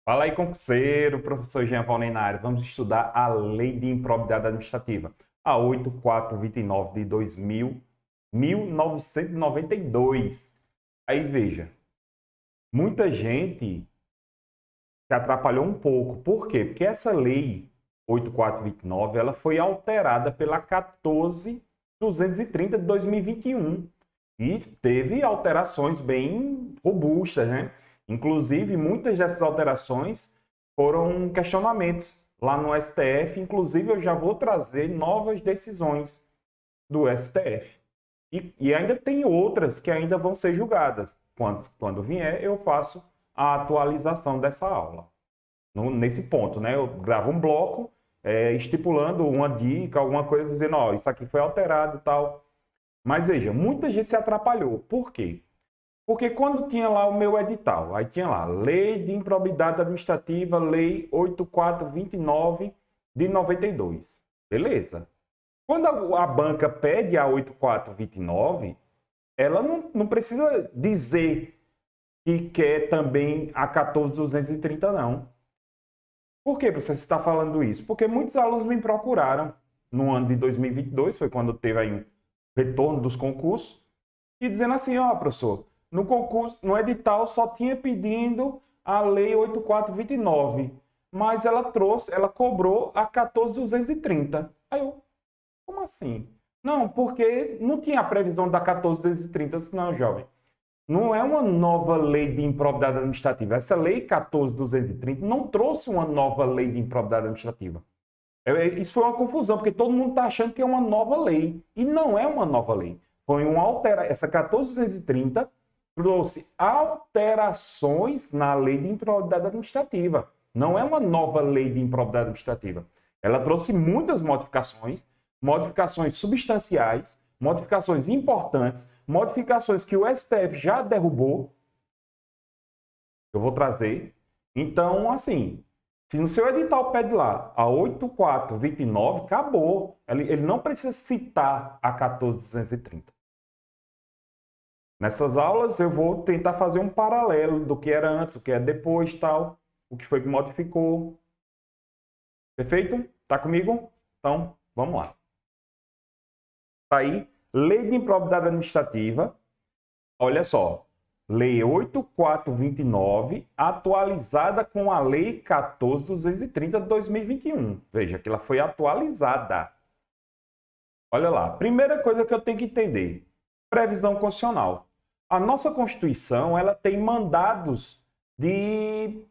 Fala aí, concurseiro, professor Jean Paulo na área. Vamos estudar a Lei de Improbidade Administrativa, a 8429 de 1992. Aí veja, muita gente se atrapalhou um pouco. Por quê? Porque essa lei 8429, ela foi alterada pela 14230 de 2021 e teve alterações bem robustas, né? Inclusive, muitas dessas alterações foram questionamentos lá no STF. Inclusive, eu já vou trazer novas decisões do STF. E ainda tem outras que ainda vão ser julgadas. Quando vier, eu faço a atualização dessa aula. Nesse ponto, né? Eu gravo um bloco estipulando uma dica, alguma coisa, dizendo, ó, isso aqui foi alterado e tal. Mas veja, muita gente se atrapalhou. Por quê? Porque quando tinha lá o meu edital, aí tinha lá Lei de Improbidade Administrativa, Lei 8429 de 92. Beleza. Quando a banca pede a 8429, ela não precisa dizer que quer também a 14230, não. Por que você está falando isso? Porque muitos alunos me procuraram no ano de 2022, foi quando teve aí um retorno dos concursos, e dizendo assim, ó, professor, no concurso, no edital só tinha pedindo a lei 8429, mas ela cobrou a 14230. Aí eu, como assim? Não, porque não tinha a previsão da 14230, não, jovem. Não é uma nova lei de improbidade administrativa. Essa lei 14.230 não trouxe uma nova lei de improbidade administrativa. Isso foi uma confusão, porque todo mundo está achando que é uma nova lei. E não é uma nova lei. Foi uma alteração. Essa 14.230 trouxe alterações na lei de improbidade administrativa. Não é uma nova lei de improbidade administrativa. Ela trouxe muitas modificações, modificações substanciais, modificações importantes, modificações que o STF já derrubou. Eu vou trazer. Então, assim, se no seu edital pede lá a 8429, acabou. Ele não precisa citar a 14230. Nessas aulas eu vou tentar fazer um paralelo do que era antes, o que é depois, tal, o que foi que modificou. Perfeito? Tá comigo? Então, vamos lá. Tá aí, Lei de Improbidade Administrativa. Olha só, Lei 8429, atualizada com a Lei 14.230 de 2021. Veja que ela foi atualizada. Olha lá, primeira coisa que eu tenho que entender, previsão constitucional. A nossa Constituição, ela tem mandados de...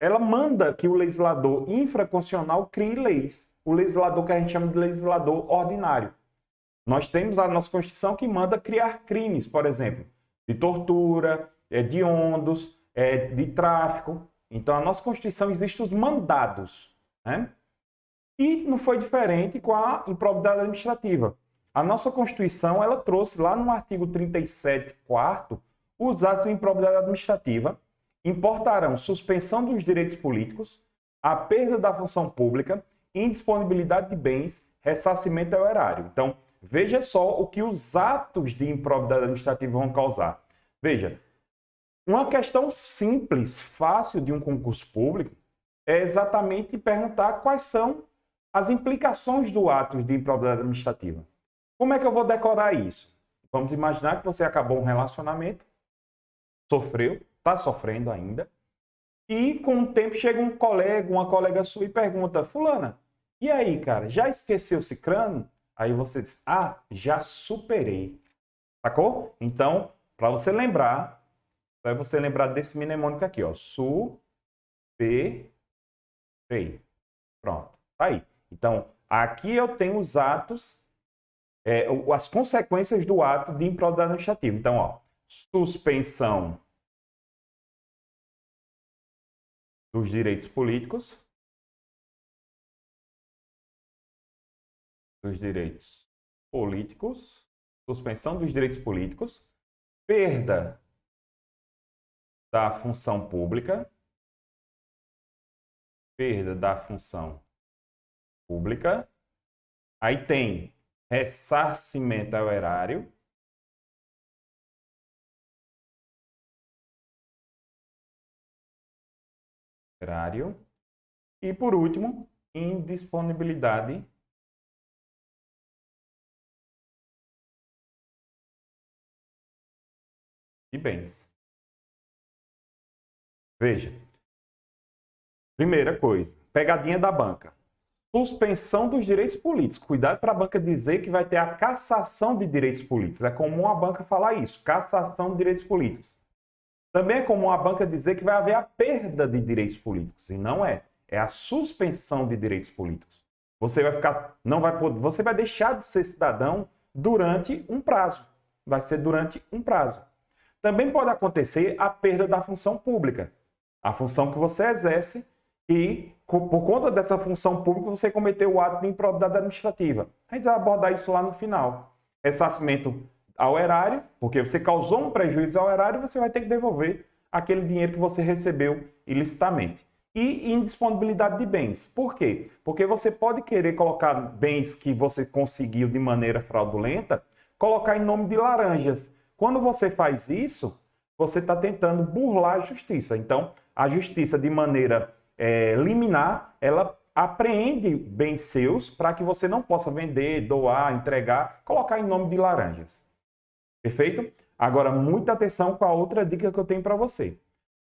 Ela manda que o legislador infraconstitucional crie leis. O legislador que a gente chama de legislador ordinário. Nós temos a nossa Constituição que manda criar crimes, por exemplo, de tortura, hediondos, de tráfico. Então, a nossa Constituição existe os mandados, né? E não foi diferente com a improbidade administrativa. A nossa Constituição, ela trouxe lá no artigo 37, quarto, os atos de improbidade administrativa importarão suspensão dos direitos políticos, a perda da função pública, indisponibilidade de bens, ressarcimento ao erário. Então, veja só o que os atos de improbidade administrativa vão causar. Veja, uma questão simples, fácil de um concurso público é exatamente perguntar quais são as implicações do ato de improbidade administrativa. Como é que eu vou decorar isso? Vamos imaginar que você acabou um relacionamento, sofreu, está sofrendo ainda, e com o tempo chega um colega, uma colega sua e pergunta, fulana, e aí, cara, já esqueceu cicrano? Aí você diz, ah, já superei. Sacou? Então, para você lembrar, é você lembrar desse mnemônico aqui, ó. Superei. Pronto. Tá aí. Então, aqui eu tenho os atos, as consequências do ato de improbidade administrativa. Então, ó, suspensão dos direitos políticos, suspensão dos direitos políticos, perda da função pública, aí tem ressarcimento ao erário, erário. E, por último, indisponibilidade de bens. Veja, primeira coisa, pegadinha da banca. Suspensão dos direitos políticos. Cuidado para a banca dizer que vai ter a cassação de direitos políticos. É comum a banca falar isso, cassação de direitos políticos. Também é comum a banca dizer que vai haver a perda de direitos políticos. E não é. É a suspensão de direitos políticos. Você vai ficar, não vai poder, você vai deixar de ser cidadão durante um prazo. Vai ser durante um prazo. Também pode acontecer a perda da função pública. A função que você exerce e, por conta dessa função pública, você cometeu o ato de improbidade administrativa. A gente vai abordar isso lá no final. Ressarcimento ao erário, porque você causou um prejuízo ao erário, você vai ter que devolver aquele dinheiro que você recebeu ilicitamente. E indisponibilidade de bens. Por quê? Porque você pode querer colocar bens que você conseguiu de maneira fraudulenta, colocar em nome de laranjas. Quando você faz isso, você está tentando burlar a justiça. Então, a justiça, de maneira liminar, ela apreende bens seus para que você não possa vender, doar, entregar, colocar em nome de laranjas. Perfeito? Agora, muita atenção com a outra dica que eu tenho para você.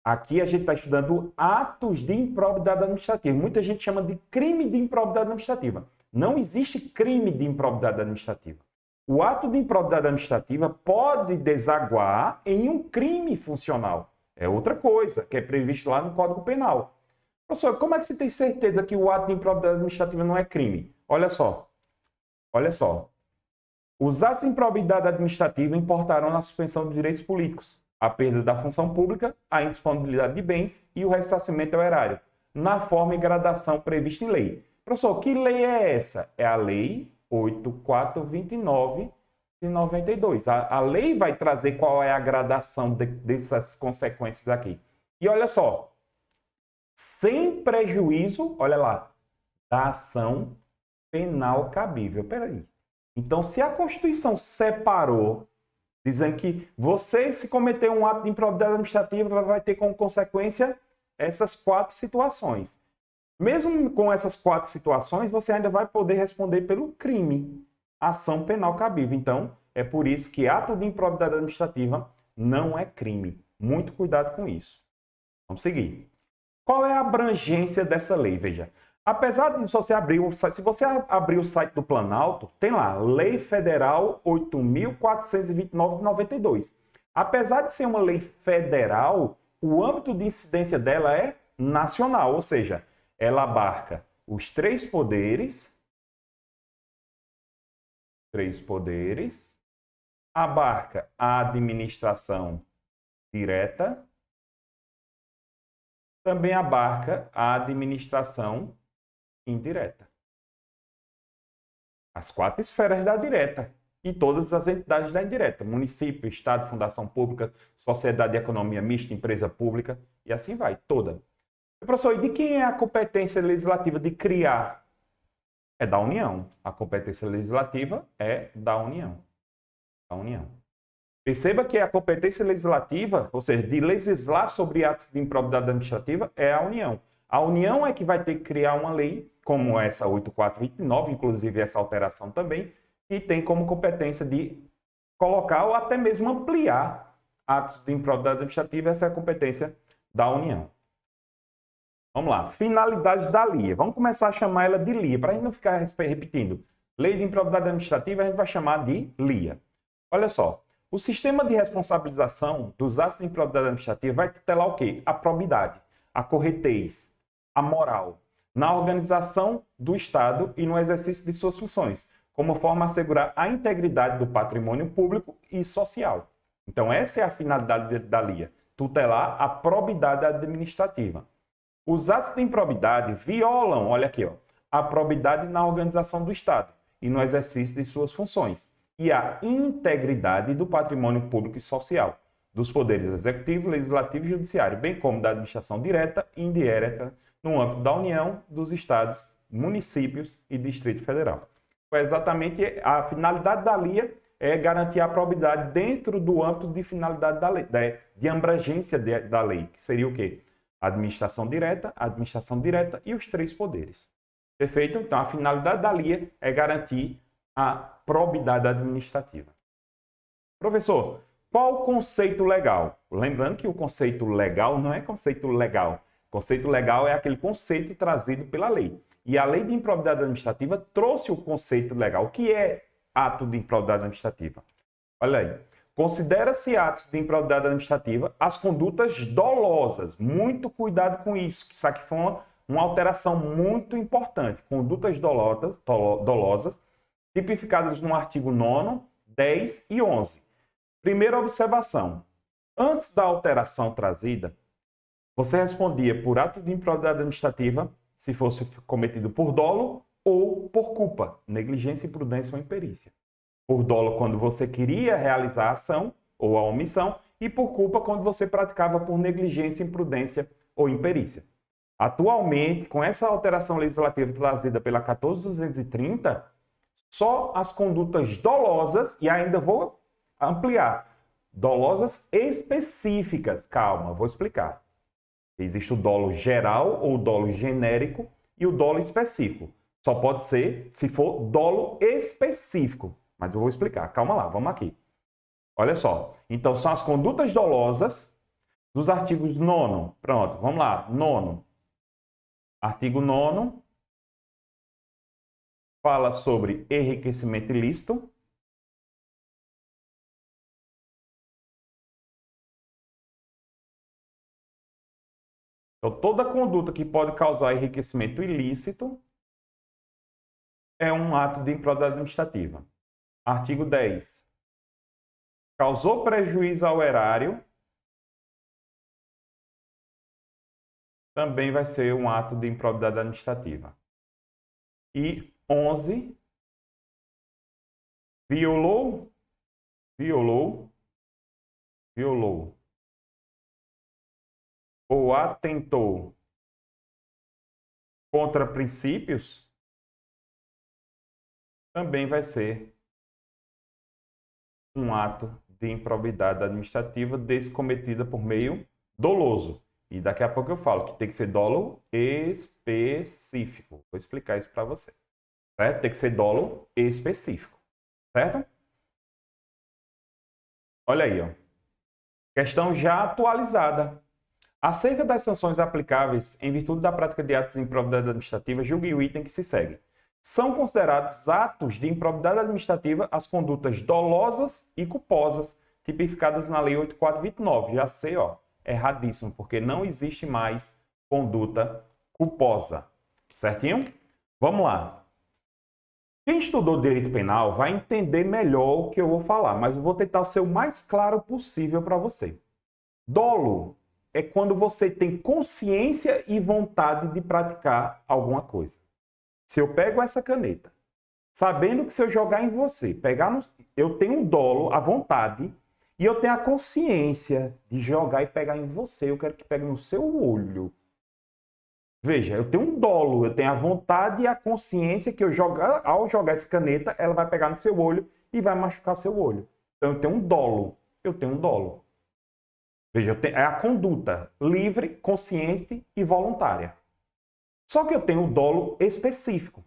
Aqui a gente está estudando atos de improbidade administrativa. Muita gente chama de crime de improbidade administrativa. Não existe crime de improbidade administrativa. O ato de improbidade administrativa pode desaguar em um crime funcional. É outra coisa, que é previsto lá no Código Penal. Professor, como é que você tem certeza que o ato de improbidade administrativa não é crime? Olha só. Olha só. Os atos de improbidade administrativa importarão na suspensão de direitos políticos, a perda da função pública, a indisponibilidade de bens e o ressarcimento ao erário, na forma e gradação prevista em lei. Professor, que lei é essa? É a Lei 8429 de 92. A lei vai trazer qual é a gradação dessas consequências aqui. E olha só, sem prejuízo, olha lá, da ação penal cabível. Peraí. Então, se a Constituição separou, dizendo que você, se cometer um ato de improbidade administrativa, vai ter como consequência essas 4 situações. Mesmo com essas 4 situações, você ainda vai poder responder pelo crime, ação penal cabível. Então, é por isso que ato de improbidade administrativa não é crime. Muito cuidado com isso. Vamos seguir. Qual é a abrangência dessa lei? Veja, apesar de você abrir o site, se você abrir o site do Planalto, tem lá, Lei Federal 8.429 de 92. Apesar de ser uma lei federal, o âmbito de incidência dela é nacional, ou seja, ela abarca os 3 poderes, abarca a administração direta, também abarca a administração indireta. As 4 esferas da direta e todas as entidades da indireta. Município, Estado, Fundação Pública, Sociedade de Economia Mista, Empresa Pública e assim vai, toda. Professor, e de quem é a competência legislativa de criar? É da União. A competência legislativa é da União. Da União. Perceba que a competência legislativa, ou seja, de legislar sobre atos de improbidade administrativa, é a União. A União é que vai ter que criar uma lei, como essa 8429, inclusive essa alteração também, que tem como competência de colocar ou até mesmo ampliar atos de improbidade administrativa. Essa é a competência da União. Vamos lá, finalidade da LIA. Vamos começar a chamar ela de LIA, para a gente não ficar repetindo. Lei de improbidade administrativa a gente vai chamar de LIA. Olha só, o sistema de responsabilização dos atos de improbidade administrativa vai tutelar o quê? A probidade, a corretez, a moral, na organização do Estado e no exercício de suas funções, como forma a assegurar a integridade do patrimônio público e social. Então, essa é a finalidade da LIA, tutelar a probidade administrativa. Os atos de improbidade violam, olha aqui, ó, a probidade na organização do Estado e no exercício de suas funções e a integridade do patrimônio público e social, dos poderes executivo, legislativo e judiciário, bem como da administração direta e indireta no âmbito da União, dos Estados, municípios e Distrito Federal. Foi exatamente a finalidade da LIA é garantir a probidade dentro do âmbito de finalidade da lei, de abrangência da lei, que seria o quê? administração direta e os três poderes. Perfeito? Então, a finalidade da LIA é garantir a probidade administrativa. Professor, qual o conceito legal? Lembrando que o conceito legal não é conceito legal. Conceito legal é aquele conceito trazido pela lei. E a lei de improbidade administrativa trouxe o conceito legal. O que é ato de improbidade administrativa? Olha aí. Considera-se atos de improbidade administrativa as condutas dolosas. Muito cuidado com isso, que isso aqui foi uma alteração muito importante. Condutas dolosas, tipificadas no artigo 9º, 10 e 11. Primeira observação. Antes da alteração trazida, você respondia por ato de improbidade administrativa se fosse cometido por dolo ou por culpa, negligência, imprudência ou imperícia. Por dolo quando você queria realizar a ação ou a omissão e por culpa quando você praticava por negligência, imprudência ou imperícia. Atualmente, com essa alteração legislativa trazida pela 14.230, só as condutas dolosas, e ainda vou ampliar, dolosas específicas. Calma, vou explicar. Existe o dolo geral ou o dolo genérico e o dolo específico. Só pode ser se for dolo específico. Mas eu vou explicar. Calma lá, vamos aqui. Olha só. Então, são as condutas dolosas dos artigos 9º. Pronto, vamos lá. 9º. Artigo 9º fala sobre enriquecimento ilícito. Então, toda conduta que pode causar enriquecimento ilícito é um ato de improbidade administrativa. Artigo 10. Causou prejuízo ao erário, também vai ser um ato de improbidade administrativa. E 11. Violou ou atentou contra princípios, também vai ser um ato de improbidade administrativa descometida por meio doloso. E daqui a pouco eu falo que tem que ser dolo específico. Vou explicar isso para você. Certo? Tem que ser dolo específico. Certo? Olha aí, ó. Questão já atualizada. Acerca das sanções aplicáveis em virtude da prática de atos de improbidade administrativa, julgue o item que se segue. São considerados atos de improbidade administrativa as condutas dolosas e culposas tipificadas na Lei 8.429. Já sei, ó, erradíssimo, porque não existe mais conduta culposa. Certinho? Vamos lá. Quem estudou direito penal vai entender melhor o que eu vou falar, mas eu vou tentar ser o mais claro possível para você. Dolo é quando você tem consciência e vontade de praticar alguma coisa. Se eu pego essa caneta, sabendo que se eu jogar em você, eu tenho um dolo, a vontade, e eu tenho a consciência de jogar e pegar em você, eu quero que pegue no seu olho. Veja, eu tenho um dolo, eu tenho a vontade e a consciência que ao jogar essa caneta, ela vai pegar no seu olho e vai machucar seu olho. Então eu tenho um dolo. Veja, é a conduta livre, consciente e voluntária. Só que eu tenho um dolo específico.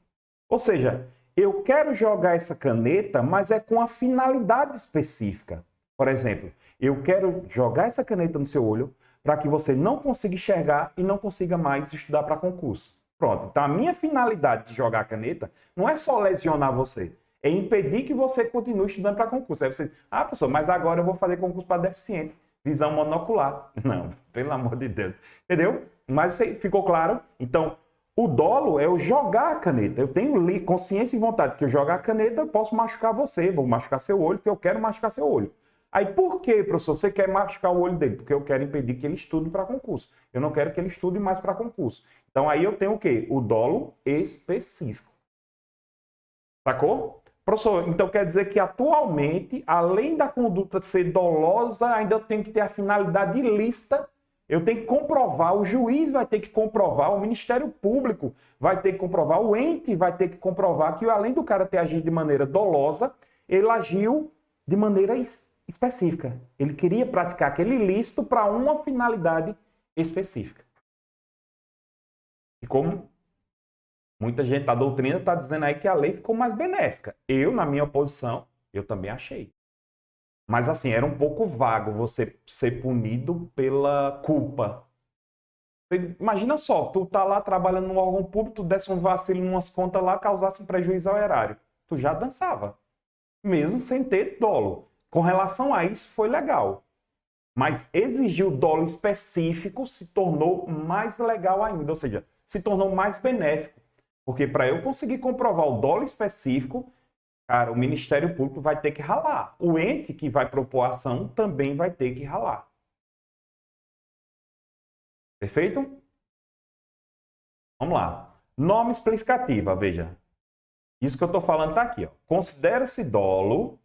Ou seja, eu quero jogar essa caneta, mas é com a finalidade específica. Por exemplo, eu quero jogar essa caneta no seu olho para que você não consiga enxergar e não consiga mais estudar para concurso. Pronto. Então, a minha finalidade de jogar a caneta não é só lesionar você, é impedir que você continue estudando para concurso. Aí você, professor, mas agora eu vou fazer concurso para deficiente, visão monocular. Não, pelo amor de Deus. Entendeu? Mas ficou claro? Então, o dolo é eu jogar a caneta. Eu tenho consciência e vontade que eu jogar a caneta, eu posso machucar você, vou machucar seu olho, porque eu quero machucar seu olho. Aí por que, professor, você quer machucar o olho dele? Porque eu quero impedir que ele estude para concurso. Eu não quero que ele estude mais para concurso. Então aí eu tenho o quê? O dolo específico. Sacou? Professor, então quer dizer que atualmente, além da conduta ser dolosa, ainda eu tenho que ter a finalidade ilícita. Eu tenho que comprovar, o juiz vai ter que comprovar, o Ministério Público vai ter que comprovar, o ente vai ter que comprovar que além do cara ter agido de maneira dolosa, ele agiu de maneira específica. Ele queria praticar aquele ilícito para uma finalidade específica. E como muita gente da doutrina está dizendo aí que a lei ficou mais benéfica. Eu, na minha posição, eu também achei. Mas assim, era um pouco vago você ser punido pela culpa. Imagina só, tu tá lá trabalhando num órgão público, tu desse um vacilo em umas contas lá, causasse um prejuízo ao erário. Tu já dançava, mesmo sem ter dolo. Com relação a isso, foi legal. Mas exigir o dolo específico se tornou mais legal ainda, ou seja, se tornou mais benéfico. Porque para eu conseguir comprovar o dolo específico, cara, o Ministério Público vai ter que ralar. O ente que vai propor a ação também vai ter que ralar. Perfeito? Vamos lá. Norma explicativa, veja. Isso que eu estou falando está aqui. Considera-se dolo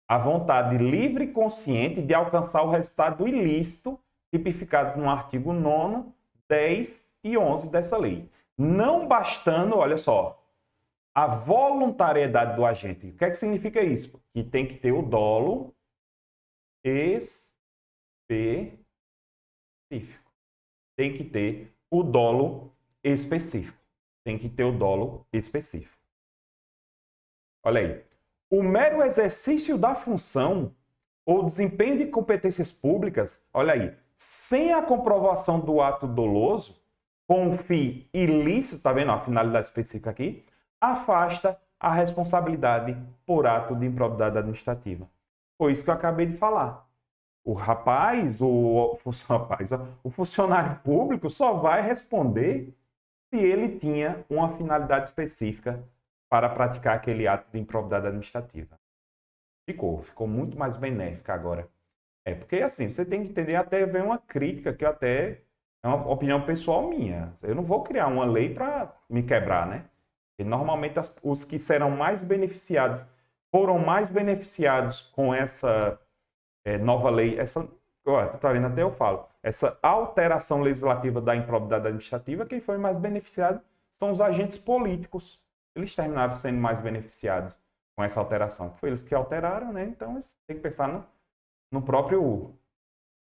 a vontade livre e consciente de alcançar o resultado ilícito tipificado no artigo 9º, 10 e 11 dessa lei. Não bastando, olha só, a voluntariedade do agente. O que é que significa isso? Que tem que ter o dolo específico. Tem que ter o dolo específico. Tem que ter o dolo específico. Olha aí. O mero exercício da função ou desempenho de competências públicas, olha aí, sem a comprovação do ato doloso, com um fim ilícito, tá vendo a finalidade específica aqui, afasta a responsabilidade por ato de improbidade administrativa. Foi isso que eu acabei de falar. O funcionário público só vai responder se ele tinha uma finalidade específica para praticar aquele ato de improbidade administrativa. Ficou muito mais benéfica agora. É porque assim, você tem que entender, até vem uma crítica que até é uma opinião pessoal minha. Eu não vou criar uma lei para me quebrar, né? E normalmente os que serão mais beneficiados, foram mais beneficiados com essa nova lei, tá vendo, até eu falo, essa alteração legislativa da improbidade administrativa, quem foi mais beneficiado são os agentes políticos. Eles terminaram sendo mais beneficiados com essa alteração. Foi eles que alteraram, né? Então, tem que pensar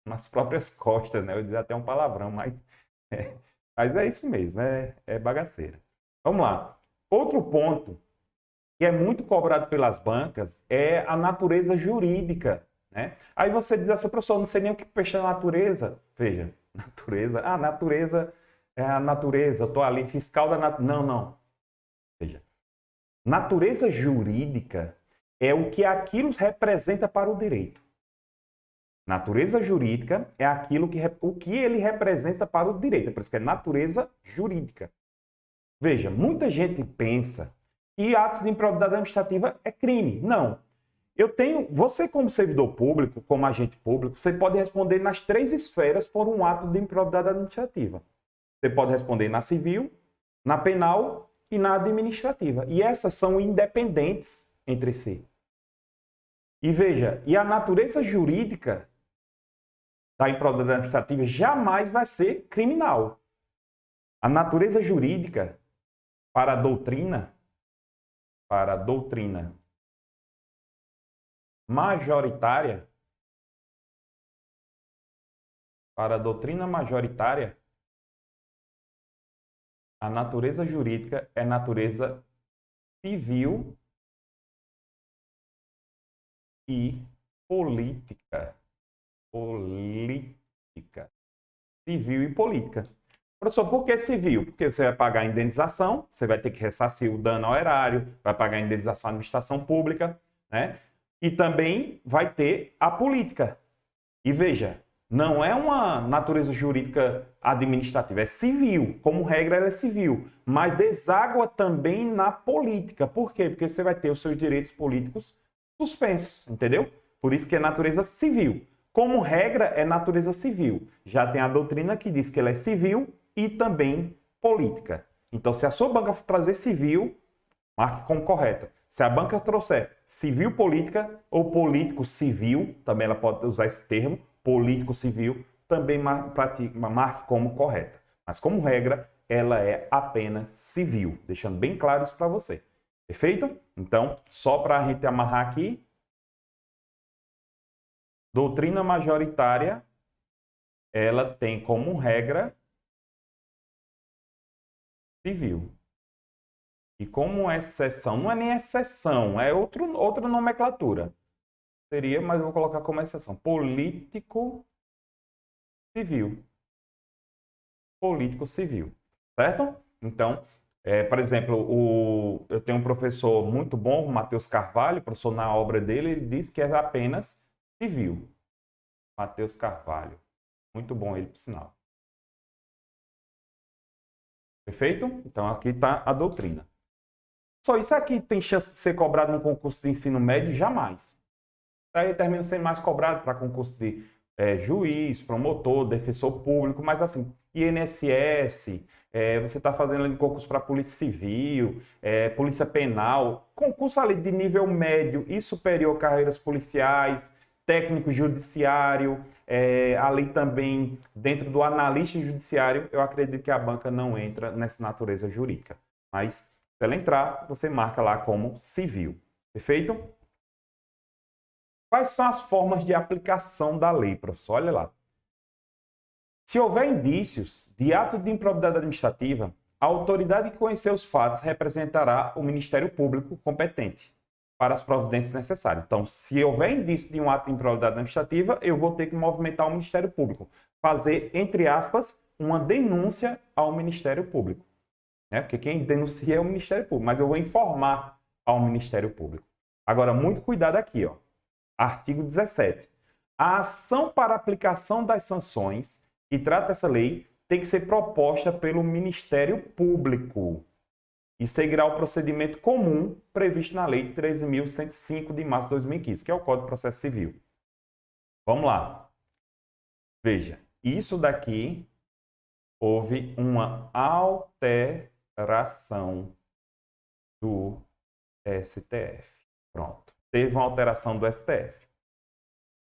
nas próprias costas, né? Eu ia dizer até um palavrão, mas é isso mesmo, é bagaceira. Vamos lá. Outro ponto que é muito cobrado pelas bancas é a natureza jurídica, né? Aí você diz assim, professor, não sei nem o que peixe é natureza. Veja, natureza é a natureza, estou ali, fiscal da natureza. Não. Veja, natureza jurídica é o que aquilo representa para o direito. Natureza jurídica é o que ele representa para o direito. Por isso que é natureza jurídica. Veja, muita gente pensa que atos de improbidade administrativa é crime. Não. Você como servidor público, como agente público, você pode responder nas 3 esferas por um ato de improbidade administrativa. Você pode responder na civil, na penal e na administrativa. E essas são independentes entre si. E veja, a natureza jurídica da improbidade administrativa jamais vai ser criminal. A natureza jurídica para a doutrina majoritária, a natureza jurídica é natureza civil e política. Civil e política. Professor, por que civil? Porque você vai pagar a indenização, você vai ter que ressarcir o dano ao erário, vai pagar a indenização à administração pública, né? E também vai ter a política. E veja, não é uma natureza jurídica administrativa, é civil. Como regra, ela é civil. Mas deságua também na política. Por quê? Porque você vai ter os seus direitos políticos suspensos, entendeu? Por isso que é natureza civil. Como regra, é natureza civil. Já tem a doutrina que diz que ela é civil e também política. Então, se a sua banca trazer civil, marque como correta. Se a banca trouxer civil política ou político civil, também ela pode usar esse termo, político civil, também marque como correta. Mas como regra, ela é apenas civil, deixando bem claro isso para você. Perfeito? Então, só para a gente amarrar aqui, doutrina majoritária, ela tem como regra civil. E como exceção, não é nem exceção, é outra nomenclatura. Seria, mas eu vou colocar como exceção, político civil. Político civil, certo? Então, por exemplo, eu tenho um professor muito bom, o Matheus Carvalho, professor na obra dele, ele diz que é apenas civil. Matheus Carvalho. Muito bom ele, por sinal. Perfeito? Então, aqui está a doutrina. Só isso aqui tem chance de ser cobrado no concurso de ensino médio? Jamais. Aí termina sendo mais cobrado para concurso de juiz, promotor, defensor público, mas assim, INSS, você está fazendo ali concurso para Polícia Civil, Polícia Penal, concurso ali de nível médio e superior, carreiras policiais, técnico judiciário, ali também dentro do analista judiciário, eu acredito que a banca não entra nessa natureza jurídica. Mas se ela entrar, você marca lá como civil. Perfeito? Quais são as formas de aplicação da lei, professor? Olha lá. Se houver indícios de ato de improbidade administrativa, a autoridade que conhecer os fatos representará o Ministério Público competente para as providências necessárias. Então, se houver indício de um ato de improbidade administrativa, eu vou ter que movimentar o Ministério Público, fazer, entre aspas, uma denúncia ao Ministério Público. Porque quem denuncia é o Ministério Público, mas eu vou informar ao Ministério Público. Agora, muito cuidado aqui, ó. Artigo 17. A ação para aplicação das sanções que trata essa lei tem que ser proposta pelo Ministério Público e seguirá o procedimento comum previsto na Lei 13.105 de março de 2015, que é o Código de Processo Civil. Vamos lá. Veja, isso daqui houve uma alteração do STF. Pronto. Teve uma alteração do STF.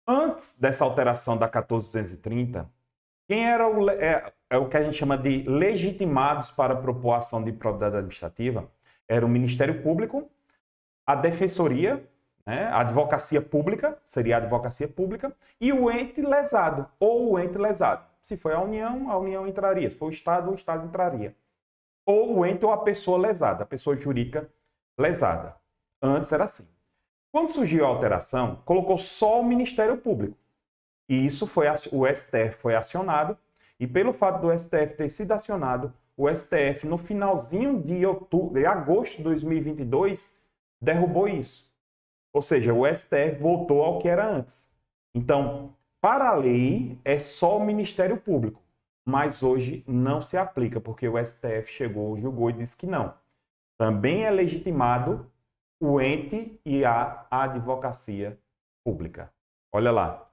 Antes dessa alteração da 14.230, quem era o que a gente chama de legitimados para propor ação de improbidade administrativa? Era o Ministério Público, a Defensoria, a Advocacia Pública, seria a Advocacia Pública, e o ente lesado, ou o ente lesado. Se foi a União entraria. Se for o Estado entraria. Ou o ente ou a pessoa lesada, a pessoa jurídica lesada. Antes era assim. Quando surgiu a alteração, colocou só o Ministério Público. E isso foi o STF foi acionado. E pelo fato do STF ter sido acionado, o STF, no finalzinho de agosto de 2022, derrubou isso. Ou seja, o STF voltou ao que era antes. Então, para a lei, é só o Ministério Público. Mas hoje não se aplica, porque o STF julgou e disse que não. Também é legitimado o ente e a advocacia pública. Olha lá.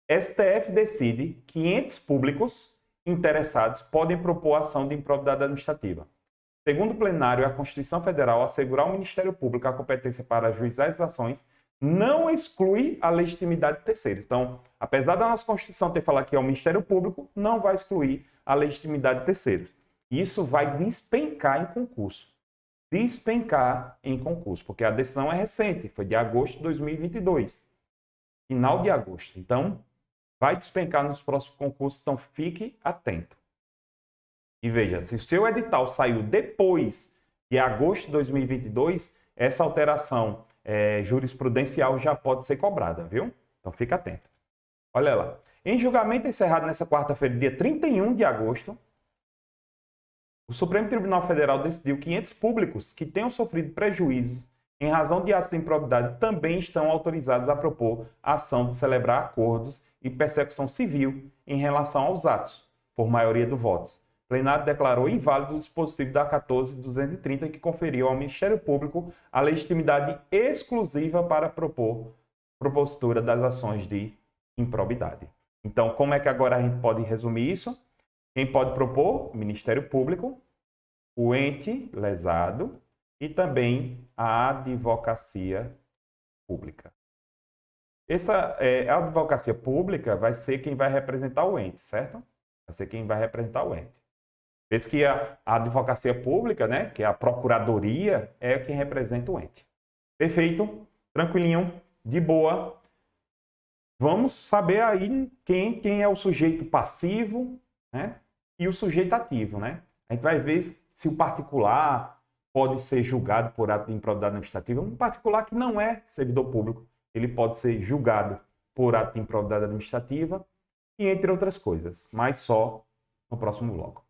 STF decide que entes públicos interessados podem propor ação de improbidade administrativa. Segundo o plenário, a Constituição Federal assegurar ao Ministério Público a competência para ajuizar as ações não exclui a legitimidade de terceiros. Então, apesar da nossa Constituição ter falado que é o Ministério Público, não vai excluir a legitimidade de terceiros. Isso vai despencar em concurso. Despencar em concurso, porque a decisão é recente, foi de agosto de 2022, final de agosto. Então, vai despencar nos próximos concursos, então fique atento. E veja, se o seu edital saiu depois de agosto de 2022, essa alteração jurisprudencial já pode ser cobrada, viu? Então fique atento. Olha lá. Em julgamento encerrado nessa quarta-feira, dia 31 de agosto, o Supremo Tribunal Federal decidiu que entes públicos que tenham sofrido prejuízos em razão de atos de improbidade também estão autorizados a propor a ação de celebrar acordos e persecução civil em relação aos atos, por maioria dos votos. O plenário declarou inválido o dispositivo da 14.230 que conferiu ao Ministério Público a legitimidade exclusiva para propositura das ações de improbidade. Então, como é que agora a gente pode resumir isso? Quem pode propor? O Ministério Público, o ente lesado e também a advocacia pública. Essa advocacia pública vai ser quem vai representar o ente, certo? Vai ser quem vai representar o ente. Esse que a advocacia pública, né, que é a procuradoria, é quem representa o ente. Perfeito? Tranquilinho, de boa. Vamos saber aí quem é o sujeito passivo, né, e o sujeito ativo, né? A gente vai ver se o particular pode ser julgado por ato de improbidade administrativa. Um particular que não é servidor público, ele pode ser julgado por ato de improbidade administrativa e entre outras coisas, mas só no próximo bloco.